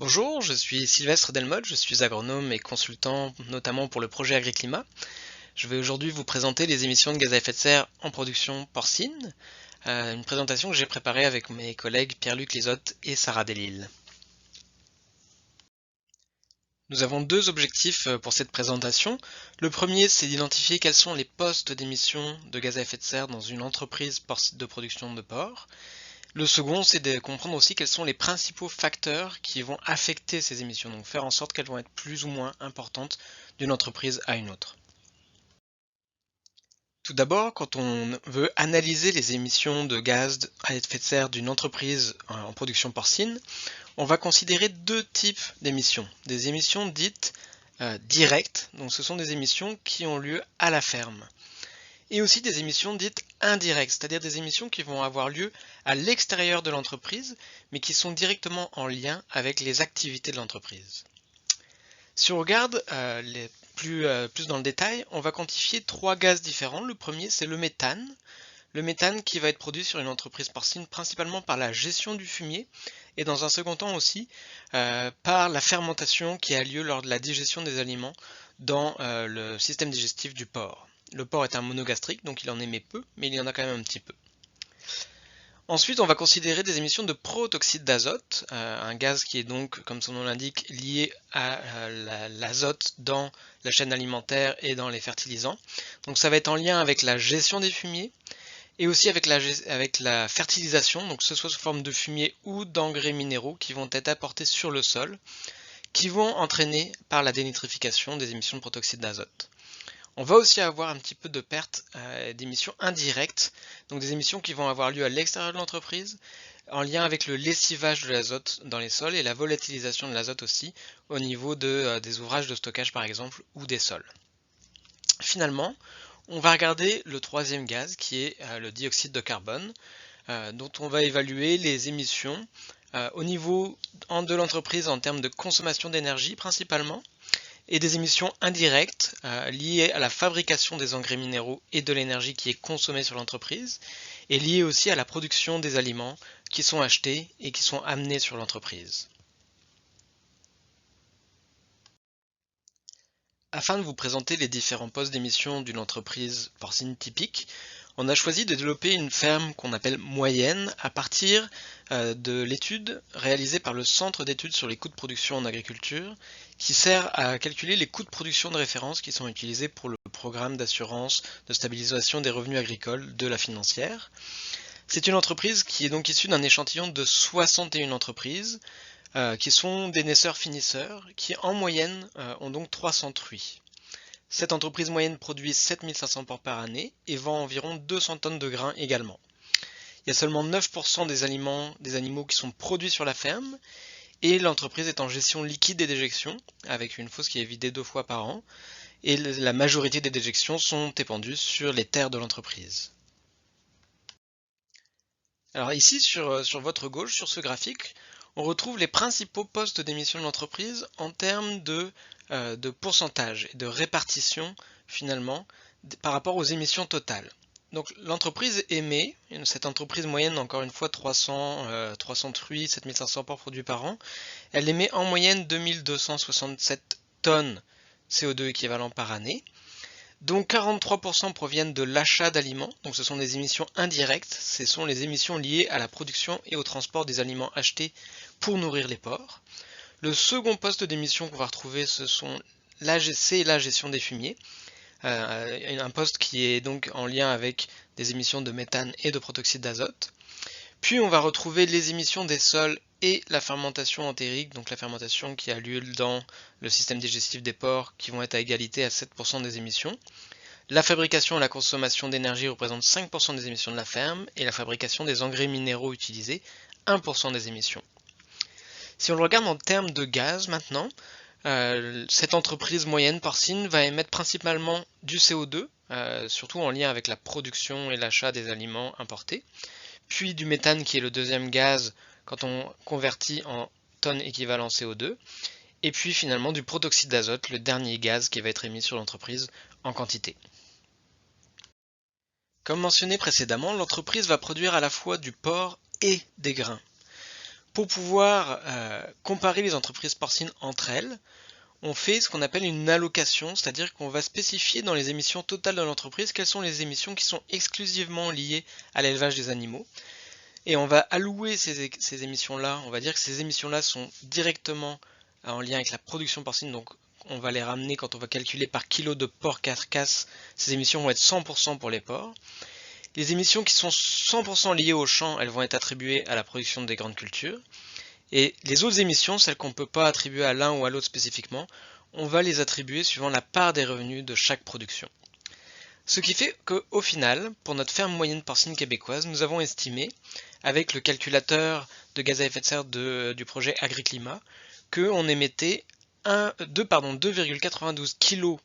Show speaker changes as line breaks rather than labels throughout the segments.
Bonjour, je suis Sylvestre Delmotte, je suis agronome et consultant notamment pour le projet Agriclimat. Je vais aujourd'hui vous présenter les émissions de gaz à effet de serre en production porcine, une présentation que j'ai préparée avec mes collègues Pierre-Luc Lisotte et Sarah Delille. Nous avons deux objectifs pour cette présentation. Le premier, c'est d'identifier quels sont les postes d'émissions de gaz à effet de serre dans une entreprise de production de porc. Le second, c'est de comprendre aussi quels sont les principaux facteurs qui vont affecter ces émissions, donc faire en sorte qu'elles vont être plus ou moins importantes d'une entreprise à une autre. Tout d'abord, quand on veut analyser les émissions de gaz à effet de serre d'une entreprise en production porcine, on va considérer deux types d'émissions. Des émissions dites directes, donc ce sont des émissions qui ont lieu à la ferme. Et aussi des émissions dites indirectes, c'est-à-dire des émissions qui vont avoir lieu à l'extérieur de l'entreprise, mais qui sont directement en lien avec les activités de l'entreprise. Si on regarde plus dans le détail, on va quantifier trois gaz différents. Le premier, c'est le méthane. Le méthane qui va être produit sur une entreprise porcine principalement par la gestion du fumier et dans un second temps aussi par la fermentation qui a lieu lors de la digestion des aliments dans le système digestif du porc. Le porc est un monogastrique, donc il en émet peu, mais il y en a quand même un petit peu. Ensuite, on va considérer des émissions de protoxyde d'azote, un gaz qui est donc, comme son nom l'indique, lié à l'azote dans la chaîne alimentaire et dans les fertilisants. Donc ça va être en lien avec la gestion des fumiers et aussi avec la fertilisation, donc que ce soit sous forme de fumier ou d'engrais minéraux qui vont être apportés sur le sol, qui vont entraîner par la dénitrification des émissions de protoxyde d'azote. On va aussi avoir un petit peu de perte d'émissions indirectes, donc des émissions qui vont avoir lieu à l'extérieur de l'entreprise, en lien avec le lessivage de l'azote dans les sols et la volatilisation de l'azote aussi au niveau des ouvrages de stockage par exemple ou des sols. Finalement, on va regarder le troisième gaz qui est le dioxyde de carbone, dont on va évaluer les émissions au niveau de l'entreprise en termes de consommation d'énergie principalement, et des émissions indirectes liées à la fabrication des engrais minéraux et de l'énergie qui est consommée sur l'entreprise, et liées aussi à la production des aliments qui sont achetés et qui sont amenés sur l'entreprise. Afin de vous présenter les différents postes d'émission d'une entreprise porcine typique, on a choisi de développer une ferme qu'on appelle moyenne à partir de l'étude réalisée par le Centre d'études sur les coûts de production en agriculture, qui sert à calculer les coûts de production de référence qui sont utilisés pour le programme d'assurance de stabilisation des revenus agricoles de la financière. C'est une entreprise qui est donc issue d'un échantillon de 61 entreprises, qui sont des naisseurs-finisseurs, qui en moyenne ont donc 300 truies. Cette entreprise moyenne produit 7500 porcs par année et vend environ 200 tonnes de grains également. Il y a seulement 9% des animaux qui sont produits sur la ferme, et l'entreprise est en gestion liquide et déjection, avec une fosse qui est vidée 2 fois par an, et la majorité des déjections sont épandues sur les terres de l'entreprise. Alors ici, sur votre gauche, sur ce graphique, on retrouve les principaux postes d'émission de l'entreprise en termes de pourcentage et de répartition finalement par rapport aux émissions totales. Donc l'entreprise émet, cette entreprise moyenne, encore une fois 300 truies, 7500 porcs produits par an, elle émet en moyenne 2267 tonnes CO2 équivalent par année. Donc 43% proviennent de l'achat d'aliments, donc ce sont des émissions indirectes, ce sont les émissions liées à la production et au transport des aliments achetés pour nourrir les porcs. Le second poste d'émission qu'on va retrouver, c'est la gestion des fumiers, un poste qui est donc en lien avec des émissions de méthane et de protoxyde d'azote. Puis on va retrouver les émissions des sols et la fermentation entérique, donc la fermentation qui a lieu dans le système digestif des porcs, qui vont être à égalité à 7% des émissions. La fabrication et la consommation d'énergie représentent 5% des émissions de la ferme, et la fabrication des engrais minéraux utilisés, 1% des émissions. Si on le regarde en termes de gaz maintenant, cette entreprise moyenne porcine va émettre principalement du CO2, surtout en lien avec la production et l'achat des aliments importés, puis du méthane qui est le deuxième gaz quand on convertit en tonnes équivalent CO2, et puis finalement du protoxyde d'azote, le dernier gaz qui va être émis sur l'entreprise en quantité. Comme mentionné précédemment, l'entreprise va produire à la fois du porc et des grains. Pour pouvoir comparer les entreprises porcines entre elles, on fait ce qu'on appelle une allocation, c'est-à-dire qu'on va spécifier dans les émissions totales de l'entreprise quelles sont les émissions qui sont exclusivement liées à l'élevage des animaux. Et on va allouer ces émissions-là, on va dire que ces émissions-là sont directement en lien avec la production porcine, donc on va les ramener quand on va calculer par kilo de porc carcasse, ces émissions vont être 100% pour les porcs. Les émissions qui sont 100% liées au champ, elles vont être attribuées à la production des grandes cultures. Et les autres émissions, celles qu'on ne peut pas attribuer à l'un ou à l'autre spécifiquement, on va les attribuer suivant la part des revenus de chaque production. Ce qui fait qu'au final, pour notre ferme moyenne porcine québécoise, nous avons estimé, avec le calculateur de gaz à effet de serre du projet AgriClimat, qu'on émettait 2,92 kg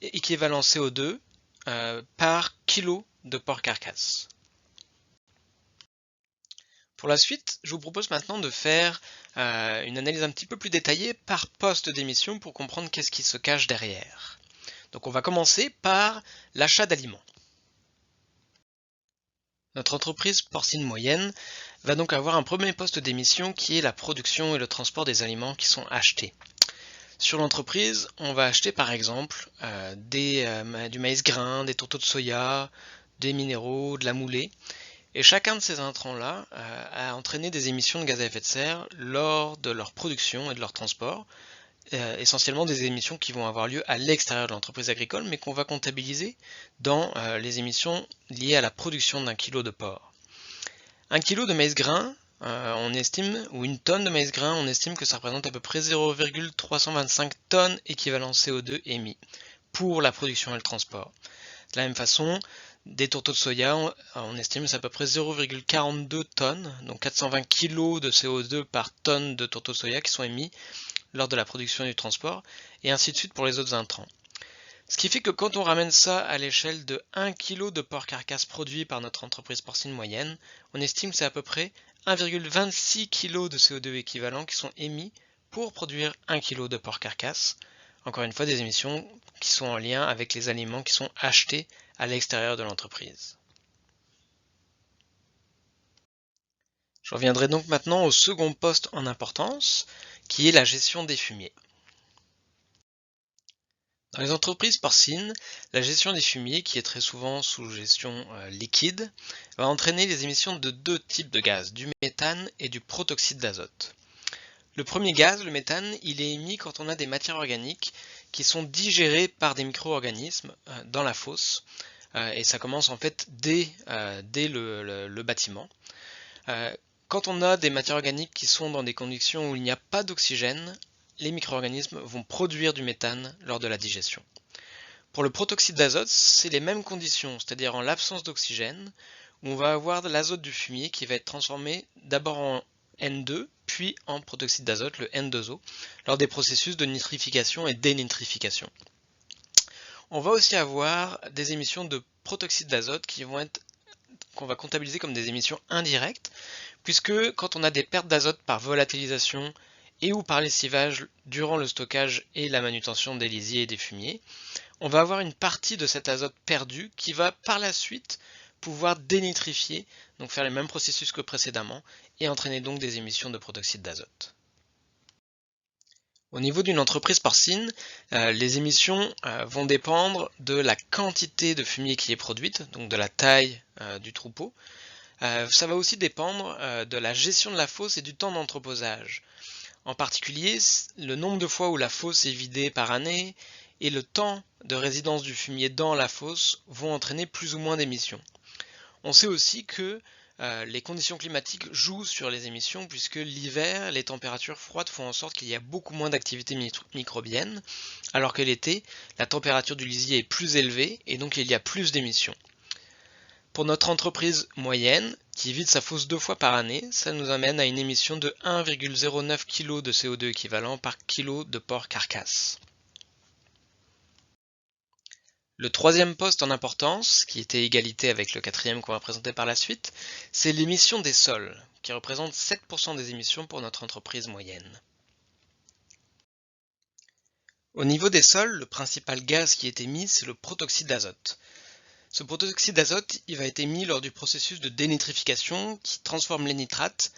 équivalent CO2 par kilo de porc carcasse. Pour la suite, je vous propose maintenant de faire une analyse un petit peu plus détaillée par poste d'émission pour comprendre qu'est-ce qui se cache derrière. Donc on va commencer par l'achat d'aliments. Notre entreprise porcine moyenne va donc avoir un premier poste d'émission qui est la production et le transport des aliments qui sont achetés. Sur l'entreprise, on va acheter par exemple du maïs grain, des tourteaux de soya, des minéraux, de la moulée. Et chacun de ces intrants-là a entraîné des émissions de gaz à effet de serre lors de leur production et de leur transport, essentiellement des émissions qui vont avoir lieu à l'extérieur de l'entreprise agricole, mais qu'on va comptabiliser dans les émissions liées à la production d'un kilo de porc. Un kilo de maïs grain, on estime, ou une tonne de maïs grain, on estime que ça représente à peu près 0,325 tonnes équivalent CO2 émis pour la production et le transport. De la même façon, des tourteaux de soya, on estime que c'est à peu près 0,42 tonnes, donc 420 kg de CO2 par tonne de tourteaux de soya qui sont émis lors de la production et du transport, et ainsi de suite pour les autres intrants. Ce qui fait que quand on ramène ça à l'échelle de 1 kg de porc carcasse produit par notre entreprise porcine moyenne, on estime que c'est à peu près 1,26 kg de CO2 équivalent qui sont émis pour produire 1 kg de porc carcasse. Encore une fois, des émissions qui sont en lien avec les aliments qui sont achetés à l'extérieur de l'entreprise. Je reviendrai donc maintenant au second poste en importance, qui est la gestion des fumiers. Dans les entreprises porcines, la gestion des fumiers, qui est très souvent sous gestion liquide, va entraîner les émissions de deux types de gaz, du méthane et du protoxyde d'azote. Le premier gaz, le méthane, il est émis quand on a des matières organiques qui sont digérées par des micro-organismes dans la fosse, et ça commence en fait dès le bâtiment. Quand on a des matières organiques qui sont dans des conditions où il n'y a pas d'oxygène, les micro-organismes vont produire du méthane lors de la digestion. Pour le protoxyde d'azote, c'est les mêmes conditions, c'est-à-dire en l'absence d'oxygène, où on va avoir de l'azote du fumier qui va être transformé d'abord en N2, puis en protoxyde d'azote, le N2O, lors des processus de nitrification et dénitrification. On va aussi avoir des émissions de protoxyde d'azote qu'on va comptabiliser comme des émissions indirectes, puisque quand on a des pertes d'azote par volatilisation et ou par lessivage durant le stockage et la manutention des lisiers et des fumiers, on va avoir une partie de cet azote perdu qui va par la suite pouvoir dénitrifier, donc faire les mêmes processus que précédemment, et entraîner donc des émissions de protoxyde d'azote. Au niveau d'une entreprise porcine, les émissions vont dépendre de la quantité de fumier qui est produite, donc de la taille du troupeau. Ça va aussi dépendre de la gestion de la fosse et du temps d'entreposage. En particulier, le nombre de fois où la fosse est vidée par année et le temps de résidence du fumier dans la fosse vont entraîner plus ou moins d'émissions. On sait aussi que les conditions climatiques jouent sur les émissions puisque l'hiver, les températures froides font en sorte qu'il y a beaucoup moins d'activité microbienne, alors que l'été, la température du lisier est plus élevée et donc il y a plus d'émissions. Pour notre entreprise moyenne, qui vide sa fosse 2 fois par année, ça nous amène à une émission de 1,09 kg de CO2 équivalent par kilo de porc carcasse. Le troisième poste en importance, qui était égalité avec le quatrième qu'on va présenter par la suite, c'est l'émission des sols, qui représente 7% des émissions pour notre entreprise moyenne. Au niveau des sols, le principal gaz qui est émis, c'est le protoxyde d'azote. Ce protoxyde d'azote, il va être émis lors du processus de dénitrification qui transforme les nitrates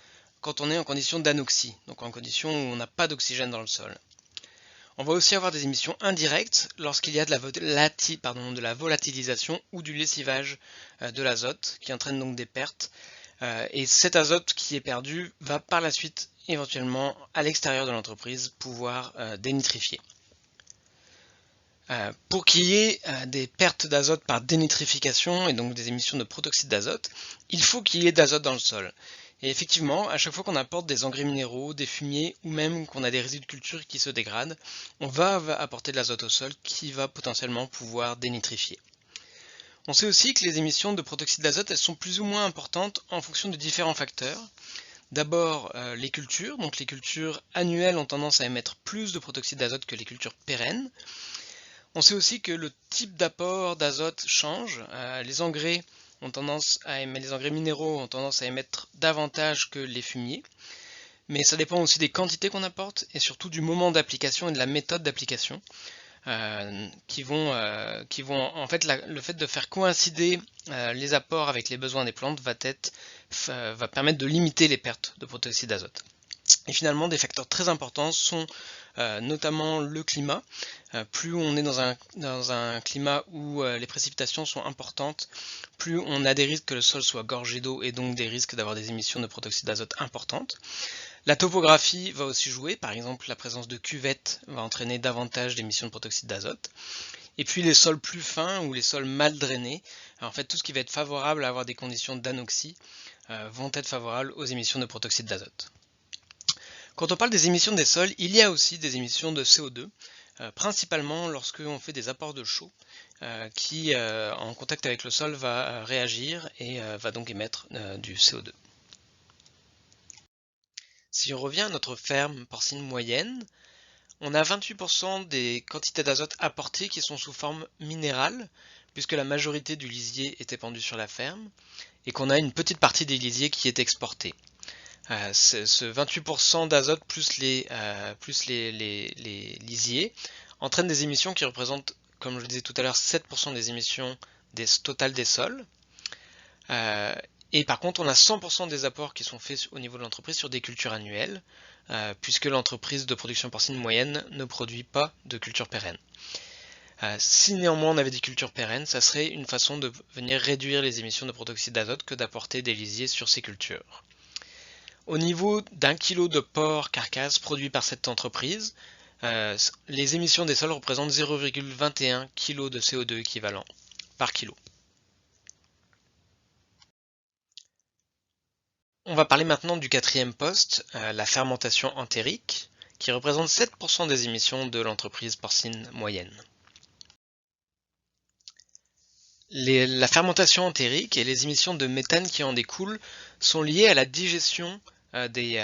quand on est en condition d'anoxie, donc en condition où on n'a pas d'oxygène dans le sol. On va aussi avoir des émissions indirectes lorsqu'il y a de la volatilisation ou du lessivage de l'azote qui entraîne donc des pertes. Et cet azote qui est perdu va par la suite éventuellement à l'extérieur de l'entreprise pouvoir dénitrifier. Pour qu'il y ait des pertes d'azote par dénitrification et donc des émissions de protoxyde d'azote, il faut qu'il y ait d'azote dans le sol. Et effectivement, à chaque fois qu'on apporte des engrais minéraux, des fumiers ou même qu'on a des résidus de culture qui se dégradent, on va apporter de l'azote au sol qui va potentiellement pouvoir dénitrifier. On sait aussi que les émissions de protoxyde d'azote, elles sont plus ou moins importantes en fonction de différents facteurs. D'abord les cultures, donc les cultures annuelles ont tendance à émettre plus de protoxyde d'azote que les cultures pérennes. On sait aussi que le type d'apport d'azote change. Les engrais minéraux ont tendance à émettre davantage que les fumiers. Mais ça dépend aussi des quantités qu'on apporte et surtout du moment d'application et de la méthode d'application. Qui vont en fait le fait de faire coïncider les apports avec les besoins des plantes va permettre de limiter les pertes de protoxyde d'azote. Et finalement, des facteurs très importants sont notamment le climat. Plus on est dans un climat où les précipitations sont importantes, plus on a des risques que le sol soit gorgé d'eau et donc des risques d'avoir des émissions de protoxyde d'azote importantes. La topographie va aussi jouer, par exemple la présence de cuvettes va entraîner davantage d'émissions de protoxyde d'azote. Et puis les sols plus fins ou les sols mal drainés, en fait tout ce qui va être favorable à avoir des conditions d'anoxie vont être favorables aux émissions de protoxyde d'azote. Quand on parle des émissions des sols, il y a aussi des émissions de CO2, principalement lorsque on fait des apports de chaux qui en contact avec le sol va réagir et va donc émettre du CO2. Si on revient à notre ferme porcine moyenne, on a 28% des quantités d'azote apportées qui sont sous forme minérale, puisque la majorité du lisier est épandu sur la ferme, et qu'on a une petite partie des lisiers qui est exportée. Ce 28% d'azote plus les lisiers entraîne des émissions qui représentent, comme je le disais tout à l'heure, 7% des émissions totales des sols. Et par contre, on a 100% des apports qui sont faits au niveau de l'entreprise sur des cultures annuelles, puisque l'entreprise de production porcine moyenne ne produit pas de culture pérenne. Si néanmoins on avait des cultures pérennes, ça serait une façon de venir réduire les émissions de protoxyde d'azote que d'apporter des lisiers sur ces cultures. Au niveau d'1 kg de porc carcasse produit par cette entreprise, les émissions des sols représentent 0,21 kg de CO2 équivalent par kilo. On va parler maintenant du quatrième poste, la fermentation entérique, qui représente 7% des émissions de l'entreprise porcine moyenne. La fermentation entérique et les émissions de méthane qui en découlent sont liées à la digestion des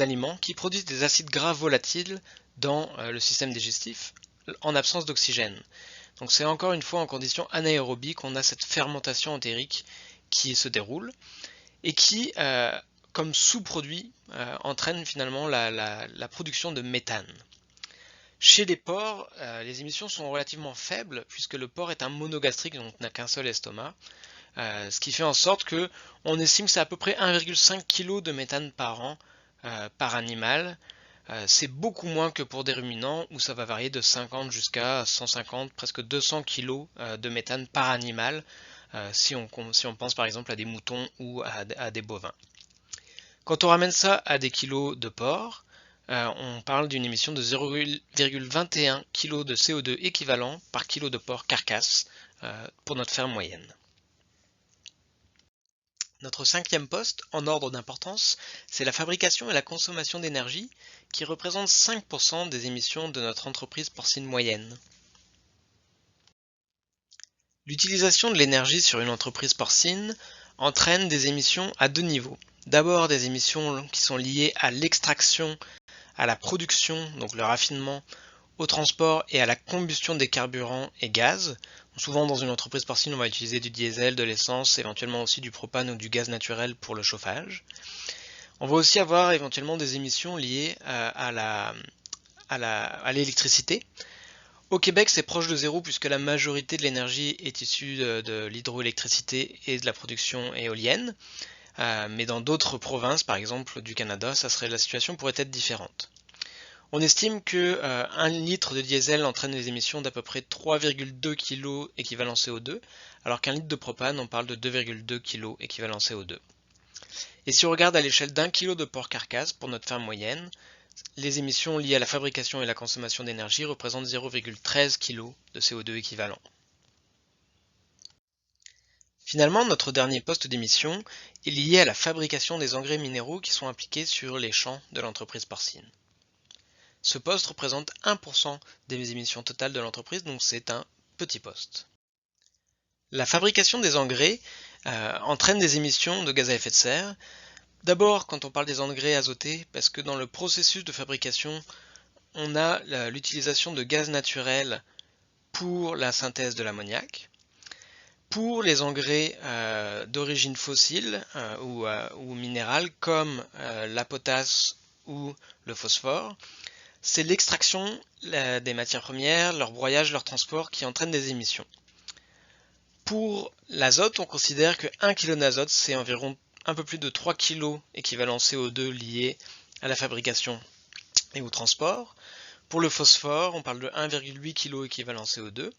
aliments qui produisent des acides gras volatiles dans le système digestif en absence d'oxygène. Donc c'est encore une fois en condition anaérobie qu'on a cette fermentation entérique qui se déroule et qui, comme sous-produit, entraîne finalement la production de méthane. Chez les porcs, les émissions sont relativement faibles puisque le porc est un monogastrique, donc n'a qu'un seul estomac, ce qui fait en sorte que on estime que c'est à peu près 1,5 kg de méthane par an par animal. C'est beaucoup moins que pour des ruminants où ça va varier de 50 jusqu'à 150, presque 200 kg de méthane par animal si on pense par exemple à des moutons ou à des bovins. Quand on ramène ça à des kilos de porc, on parle d'une émission de 0,21 kg de CO2 équivalent par kilo de porc carcasse pour notre ferme moyenne. Notre cinquième poste, en ordre d'importance, c'est la fabrication et la consommation d'énergie qui représente 5% des émissions de notre entreprise porcine moyenne. L'utilisation de l'énergie sur une entreprise porcine entraîne des émissions à deux niveaux. D'abord des émissions qui sont liées à l'extraction, à la production, donc le raffinement, au transport et à la combustion des carburants et gaz. Souvent dans une entreprise porcine, on va utiliser du diesel, de l'essence, éventuellement aussi du propane ou du gaz naturel pour le chauffage. On va aussi avoir éventuellement des émissions liées à l'électricité. Au Québec, c'est proche de zéro puisque la majorité de l'énergie est issue de l'hydroélectricité et de la production éolienne. mais dans d'autres provinces, par exemple du Canada, la situation pourrait être différente. On estime que 1 litre de diesel entraîne des émissions d'à peu près 3,2 kg équivalent CO2, alors qu'un litre de propane, on parle de 2,2 kg équivalent CO2. Et si on regarde à l'échelle d'1 kg de porc carcasse pour notre ferme moyenne, les émissions liées à la fabrication et la consommation d'énergie représentent 0,13 kg de CO2 équivalent. Finalement, notre dernier poste d'émission est lié à la fabrication des engrais minéraux qui sont appliqués sur les champs de l'entreprise porcine. Ce poste représente 1% des émissions totales de l'entreprise, donc c'est un petit poste. La fabrication des engrais entraîne des émissions de gaz à effet de serre. D'abord, quand on parle des engrais azotés, parce que dans le processus de fabrication, on a l'utilisation de gaz naturel pour la synthèse de l'ammoniac. Pour les engrais d'origine fossile ou minérale, comme la potasse ou le phosphore, c'est l'extraction des matières premières, leur broyage, leur transport qui entraîne des émissions. Pour l'azote, on considère que 1 kg d'azote, c'est environ un peu plus de 3 kg équivalent CO2 liés à la fabrication et au transport. Pour le phosphore, on parle de 1,8 kg équivalent CO2,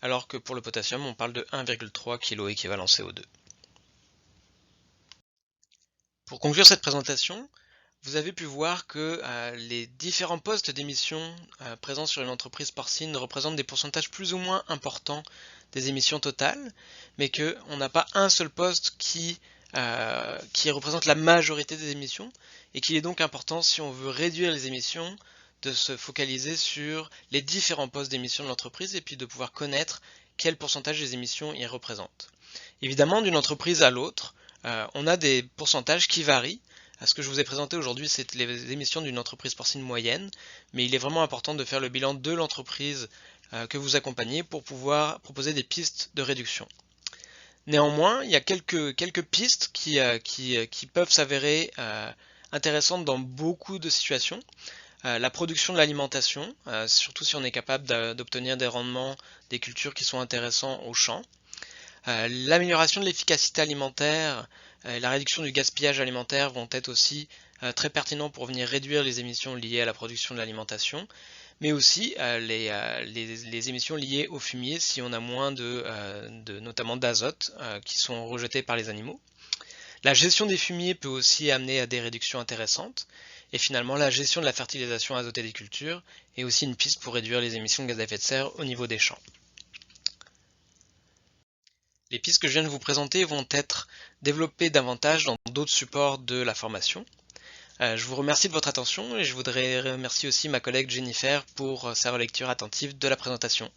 alors que pour le potassium, on parle de 1,3 kg équivalent CO2. Pour conclure cette présentation, vous avez pu voir que les différents postes d'émissions présents sur une entreprise porcine représentent des pourcentages plus ou moins importants des émissions totales, mais qu'on n'a pas un seul poste qui représente la majorité des émissions, et qu'il est donc important, si on veut réduire les émissions, de se focaliser sur les différents postes d'émissions de l'entreprise et puis de pouvoir connaître quel pourcentage des émissions y représentent. Évidemment, d'une entreprise à l'autre, on a des pourcentages qui varient. Ce que je vous ai présenté aujourd'hui, c'est les émissions d'une entreprise porcine moyenne, mais il est vraiment important de faire le bilan de l'entreprise que vous accompagnez pour pouvoir proposer des pistes de réduction. Néanmoins, il y a quelques pistes qui peuvent s'avérer intéressantes dans beaucoup de situations. La production de l'alimentation, surtout si on est capable d'obtenir des rendements, des cultures qui sont intéressants au champ. L'amélioration de l'efficacité alimentaire, la réduction du gaspillage alimentaire vont être aussi très pertinents pour venir réduire les émissions liées à la production de l'alimentation, mais aussi les émissions liées au fumier si on a moins notamment d'azote qui sont rejetés par les animaux. La gestion des fumiers peut aussi amener à des réductions intéressantes, et finalement la gestion de la fertilisation azotée des cultures est aussi une piste pour réduire les émissions de gaz à effet de serre au niveau des champs. Les pistes que je viens de vous présenter vont être développées davantage dans d'autres supports de la formation. Je vous remercie de votre attention et je voudrais remercier aussi ma collègue Jennifer pour sa relecture attentive de la présentation.